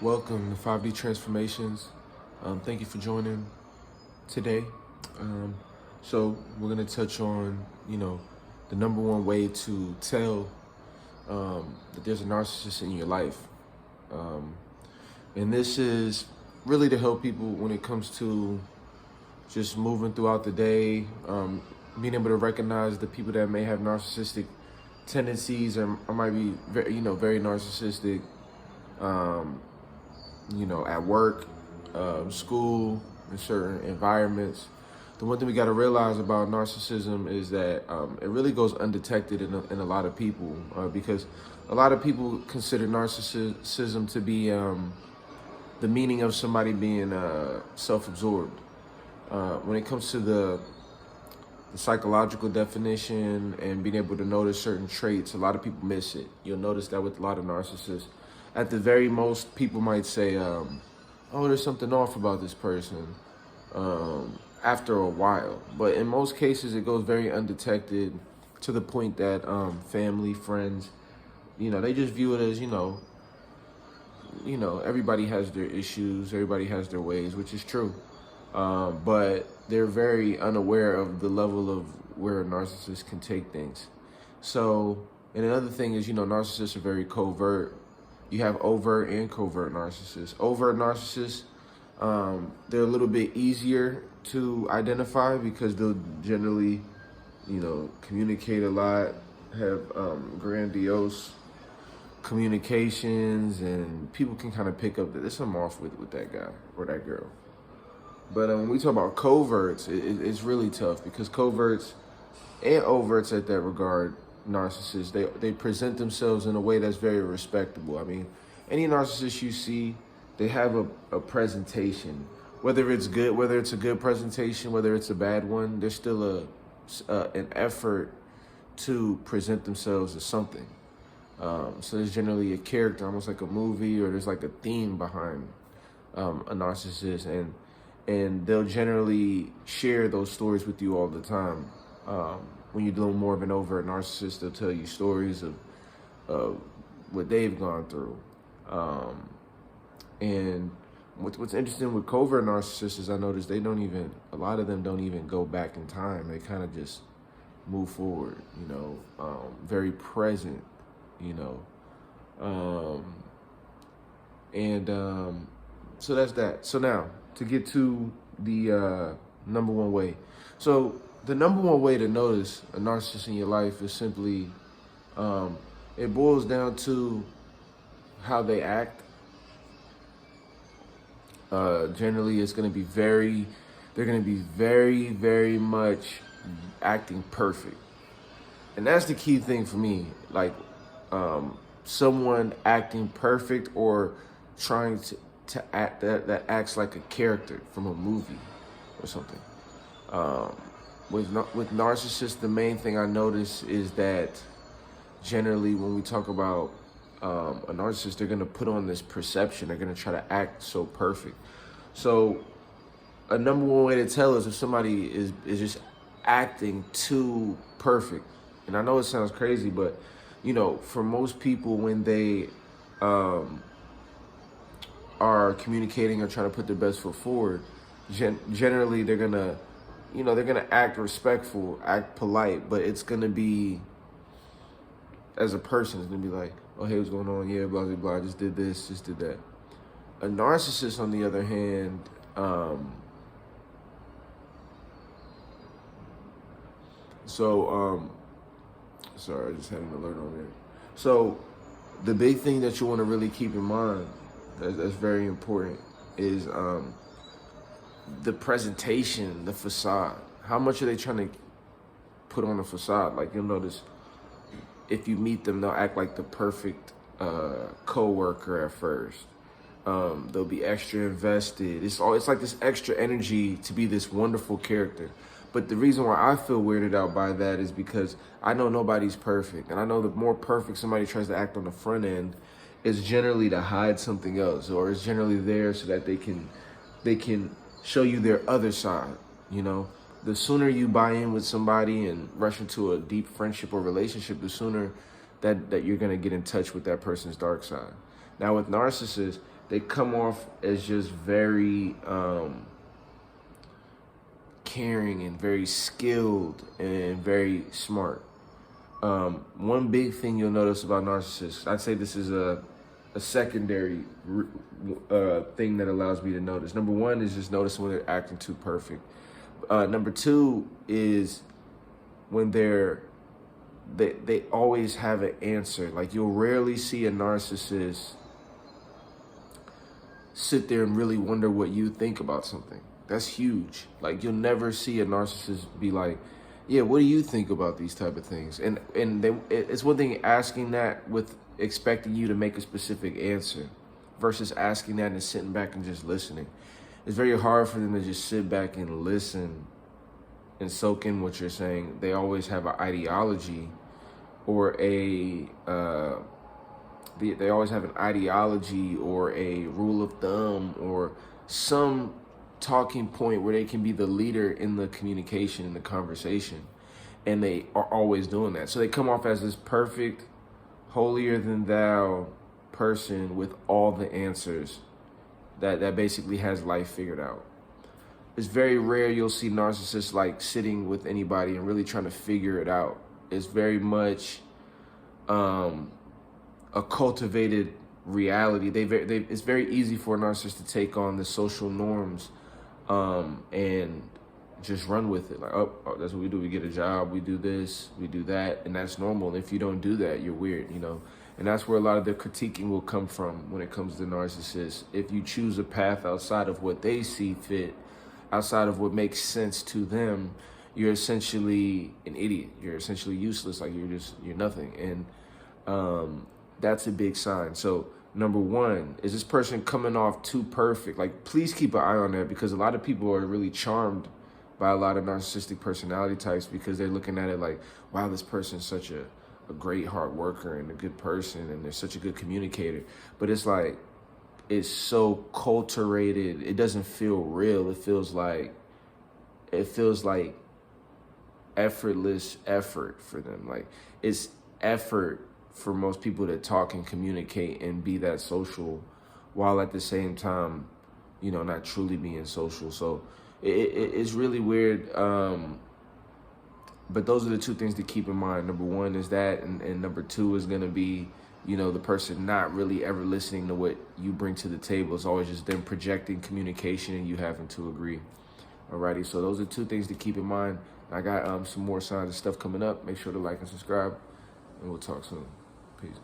Welcome to 5D Transformations. Thank you for joining today. So we're going to touch on, the number one way to tell that there's a narcissist in your life. And this is really to help people when it comes to just moving throughout the day, being able to recognize the people that may have narcissistic tendencies or might be very narcissistic, at work, school, in certain environments. The one thing we got to realize about narcissism is that it really goes undetected in a lot of people because a lot of people consider narcissism to be the meaning of somebody being self-absorbed. When it comes to the psychological definition and being able to notice certain traits, a lot of people miss it. You'll notice that with a lot of narcissists. At the very most, people might say, oh, there's something off about this person after a while. But in most cases, it goes very undetected to the point that family, friends, they just view it as, everybody has their issues, everybody has their ways, which is true. But they're very unaware of the level of where a narcissist can take things. So, and another thing is, narcissists are very covert. You have overt and covert narcissists. Overt narcissists, they're a little bit easier to identify because they'll generally, communicate a lot, have grandiose communications, and people can kind of pick up that there's something off with that guy or that girl. But when we talk about coverts, it's really tough because coverts and overts at that regard, narcissists, they present themselves in a way that's very respectable. I mean, any narcissist you see, they have a presentation. Whether it's good, whether it's a good presentation, whether it's a bad one, there's still an effort to present themselves as something. So there's generally a character, almost like a movie, or there's like a theme behind a narcissist, and they'll generally share those stories with you all the time. When you're doing more of an overt narcissist, they'll tell you stories of what they've gone through. And what's interesting with covert narcissists is I noticed a lot of them don't even go back in time. They kind of just move forward, very present, so that's that. So now, to get to the number one way. So the number one way to notice a narcissist in your life is simply, it boils down to how they act. Generally, they're going to be very, very much acting perfect. And that's the key thing for me. Like, someone acting perfect or trying to act that acts like a character from a movie or something. With narcissists, the main thing I notice is that generally when we talk about a narcissist, they're going to put on this perception. They're going to try to act so perfect. So a number one way to tell is if somebody is just acting too perfect. And I know it sounds crazy, but, for most people, when they are communicating or trying to put their best foot forward, generally they're going to, they're going to act respectful, act polite, but it's going to be, as a person, it's going to be like, oh, hey, what's going on? Yeah, blah, blah, blah, I just did this, just did that. A narcissist, on the other hand, sorry, I just had an alert on there. So the big thing that you want to really keep in mind that's very important is the presentation, the facade. How much are they trying to put on a facade? Like, you'll notice if you meet them, they'll act like the perfect co-worker at first. They'll be extra invested. It's like this extra energy to be this wonderful character. But the reason why I feel weirded out by that is because I know nobody's perfect. And I know the more perfect somebody tries to act on the front end, is generally to hide something else, or it's generally there so that they can show you their other side. The sooner you buy in with somebody and rush into a deep friendship or relationship, the sooner that you're going to get in touch with that person's dark side. Now with narcissists, they come off as just very caring and very skilled and very smart. One big thing you'll notice about narcissists, I'd say this is a secondary thing that allows me to notice. Number one is just noticing when they're acting too perfect. Number two is when they always have an answer. Like, you'll rarely see a narcissist sit there and really wonder what you think about something. That's huge. Like, you'll never see a narcissist be like, yeah, what do you think about these type of things? And it's one thing asking that with expecting you to make a specific answer versus asking that and sitting back and just listening. It's very hard for them to just sit back and listen and soak in what you're saying. They always have an ideology or they always have an ideology or a rule of thumb or some talking point where they can be the leader in the communication, in the conversation. And they are always doing that. So they come off as this perfect, holier than thou person with all the answers that basically has life figured out. It's very rare you'll see narcissists like sitting with anybody and really trying to figure it out. It's very much a cultivated reality. It's very easy for a narcissist to take on the social norms and just run with it. Like, oh, that's what we do. We get a job, we do this, we do that, and that's normal. And if you don't do that, you're weird, you know? And that's where a lot of the critiquing will come from when it comes to narcissists. If you choose a path outside of what they see fit, outside of what makes sense to them, you're essentially an idiot. You're essentially useless. Like, you're nothing. And that's a big sign. So number one, is this person coming off too perfect? Like, please keep an eye on that, because a lot of people are really charmed by a lot of narcissistic personality types because they're looking at it like, wow, this person's such a great hard worker and a good person and they're such a good communicator. But it's like, it's so culturated. It doesn't feel real. It feels like effortless effort for them. Like, it's effort for most people to talk and communicate and be that social while at the same time, you know, not truly being social. So it's really weird. But those are the two things to keep in mind. Number one is that, and number two is going to be, you know, the person not really ever listening to what you bring to the table. It's always just them projecting communication and you having to agree. Alrighty, so those are two things to keep in mind. I got some more signs of stuff coming up. Make sure to like and subscribe, and we'll talk soon. Peace.